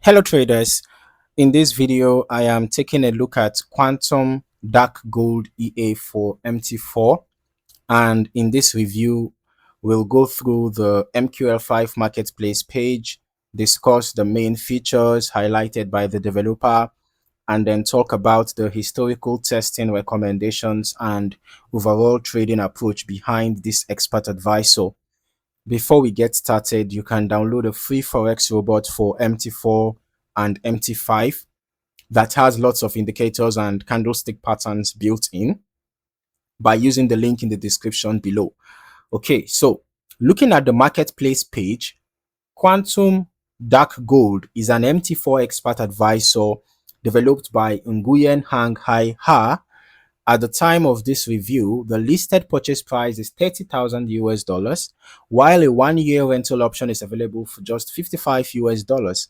Hello traders, in this video I am taking a look at quantum dark gold EA for MT4, and in this review we'll go through the MQL5 marketplace page, discuss the main features highlighted by the developer, and then talk about the historical testing recommendations and overall trading approach behind this expert advice. So before we get started, you can download a free Forex robot for MT4 and MT5 that has lots of indicators and candlestick patterns built in by using the link in the description below. Okay, so looking at the marketplace page, Quantum Dark Gold is an MT4 expert advisor developed by Nguyen Hang Hai Ha. At the time of this review, the listed purchase price is 30,000 US dollars, while a 1 year rental option is available for just 55 US dollars.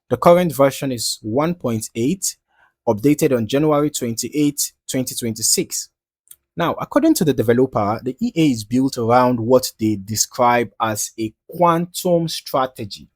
The current version is 1.8, updated on January 28, 2026. Now, according to the developer, the EA is built around what they describe as a quantum strategy,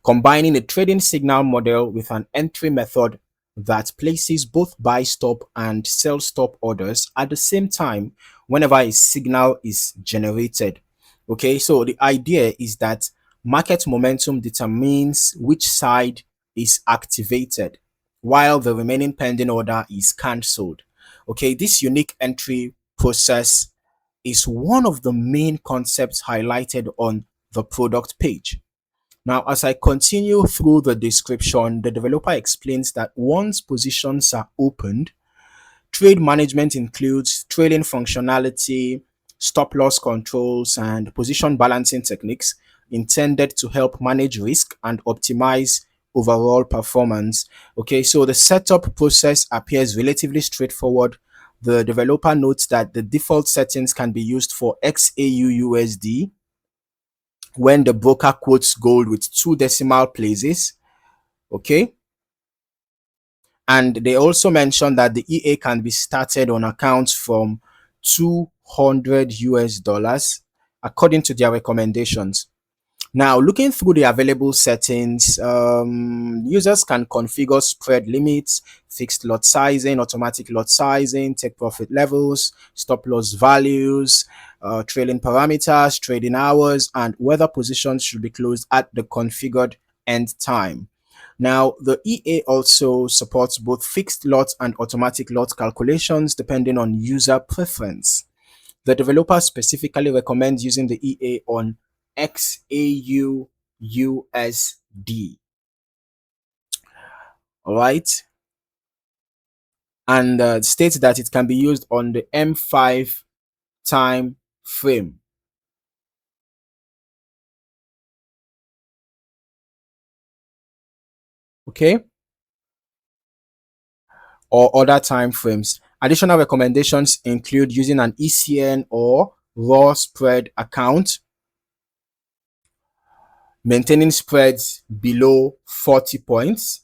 combining a trading signal model with an entry method that places both buy stop and sell stop orders at the same time whenever a signal is generated. Okay, so the idea is that market momentum determines which side is activated while the remaining pending order is cancelled. Okay, this unique entry process is one of the main concepts highlighted on the product page. Now, as I continue through the description, the developer explains that once positions are opened, trade management includes trailing functionality, stop loss controls, and position balancing techniques intended to help manage risk and optimize overall performance. Okay, so the setup process appears relatively straightforward. The developer notes that the default settings can be used for XAUUSD when the broker quotes gold with two decimal places. Okay, and they also mentioned that the EA can be started on accounts from 200 US dollars according to their recommendations. Now, looking through the available settings, users can configure spread limits, fixed lot sizing, automatic lot sizing, take profit levels, stop loss values, trailing parameters, trading hours, and whether positions should be closed at the configured end time. Now, the EA also supports both fixed lot and automatic lot calculations depending on user preference. The developer specifically recommends using the EA on XAUUSD. All right. And states that it can be used on the M5 time frame. Okay. Or other time frames. Additional recommendations include using an ECN or raw spread account, maintaining spreads below 40 points,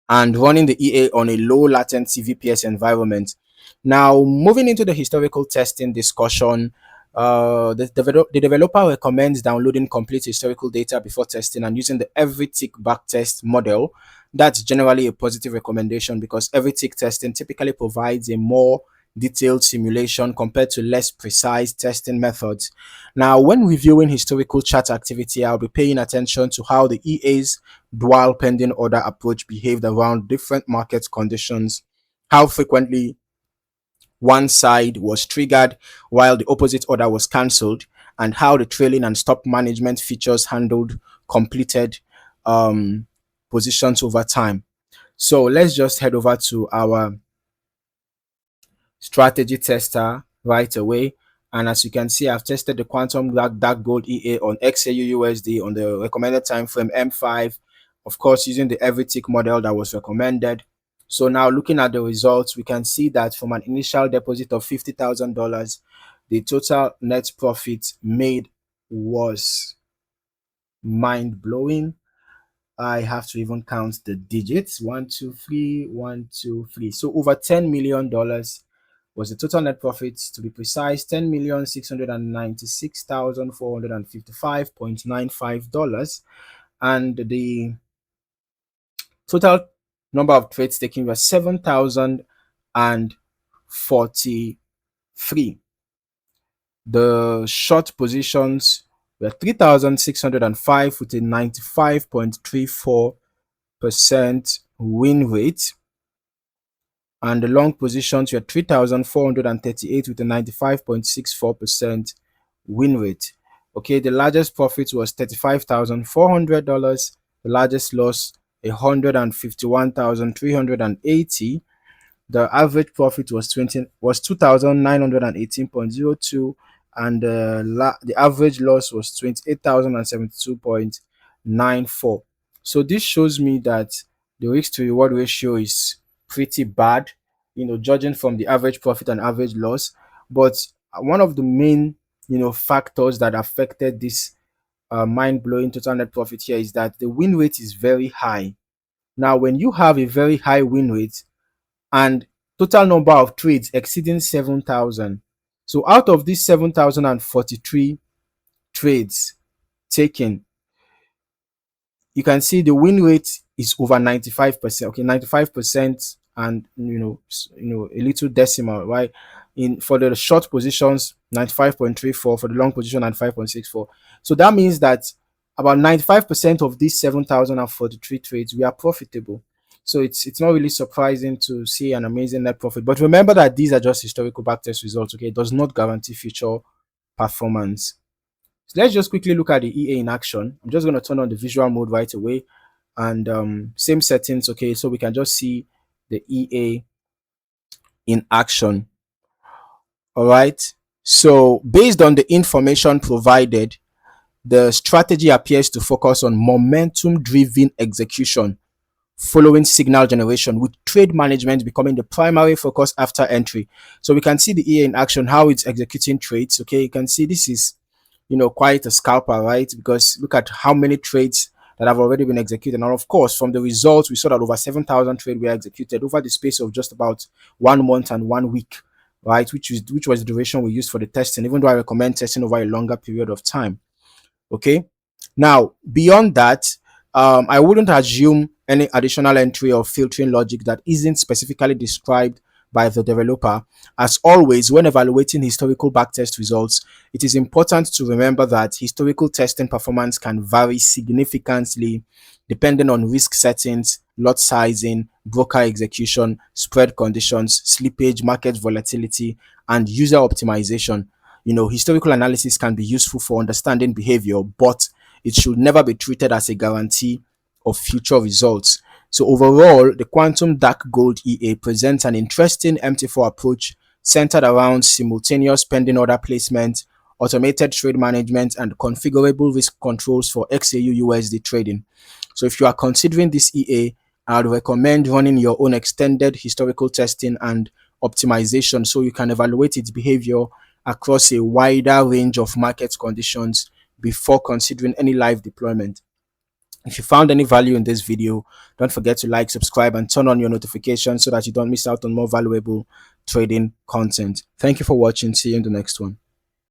and running the EA on a low latency VPS environment. Now, moving into the historical testing discussion, the developer recommends downloading complete historical data before testing and using the every tick backtest model. That's generally a positive recommendation because every tick testing typically provides a more detailed simulation compared to less precise testing methods. Now, when reviewing historical chart activity, I'll be paying attention to how the EA's dual pending order approach behaved around different market conditions, how frequently one side was triggered while the opposite order was cancelled, and how the trailing and stop management features handled completed um, positions over time. So let's just head over to our strategy tester right away. And as you can see, I've tested the quantum dark gold EA on XAUUSD on the recommended time frame M5, of course, using the every tick model that was recommended. So now looking at the results, we can see that from an initial deposit of $50,000, the total net profit made was mind blowing. I have to even count the digits. 1, 2, 3, 1, 2, 3. So over $10 million was the total net profit, to be precise, $10,696,455.95. and the total number of trades taken was 7,043. The short positions were 3,605 with a 95.34% win rate, and the long positions were 3,438 with a 95.64% win rate. Okay, the largest profit was $35,400. The largest loss, 151,380. The average profit was 2,918.02, and the average loss was 28,072.94. So this shows me that the risk to reward ratio is pretty bad, judging from the average profit and average loss. But one of the main factors that affected this mind-blowing total net profit here is that the win rate is very high. Now, when you have a very high win rate and total number of trades exceeding 7,000, so out of these 7,043 trades taken, you can see the win rate is over 95%. Okay, 95%, and a little decimal, right? In For the short positions, 95.34; for the long position, 95.64. So that means that about 95% of these 7,043 trades we are profitable. So it's not really surprising to see an amazing net profit. But remember that these are just historical backtest results. Okay, it does not guarantee future performance. So let's just quickly look at the EA in action. I'm just going to turn on the visual mode right away, and same settings. Okay, so we can just see the EA in action. All right. So based on the information provided, the strategy appears to focus on momentum driven execution following signal generation, with trade management becoming the primary focus after entry. So we can see the EA in action, how it's executing trades. Okay, you can see this is quite a scalper, right? Because look at how many trades that have already been executed. And of course, from the results, we saw that over 7,000 trades were executed over the space of just about 1 month and 1 week, right? Which was the duration we used for the testing, even though I recommend testing over a longer period of time. Okay. Now, beyond that, I wouldn't assume any additional entry or filtering logic that isn't specifically described by the developer. As always, when evaluating historical backtest results, it is important to remember that historical testing performance can vary significantly depending on risk settings, lot sizing, broker execution, spread conditions, slippage, market volatility, and user optimization. Historical analysis can be useful for understanding behavior, but it should never be treated as a guarantee of future results. So overall, the Quantum Dark Gold EA presents an interesting MT4 approach centered around simultaneous pending order placement, automated trade management, and configurable risk controls for XAUUSD trading. So if you are considering this EA, I would recommend running your own extended historical testing and optimization so you can evaluate its behavior across a wider range of market conditions before considering any live deployment. If you found any value in this video, don't forget to like, subscribe, and turn on your notifications so that you don't miss out on more valuable trading content. Thank you for watching. See you in the next one.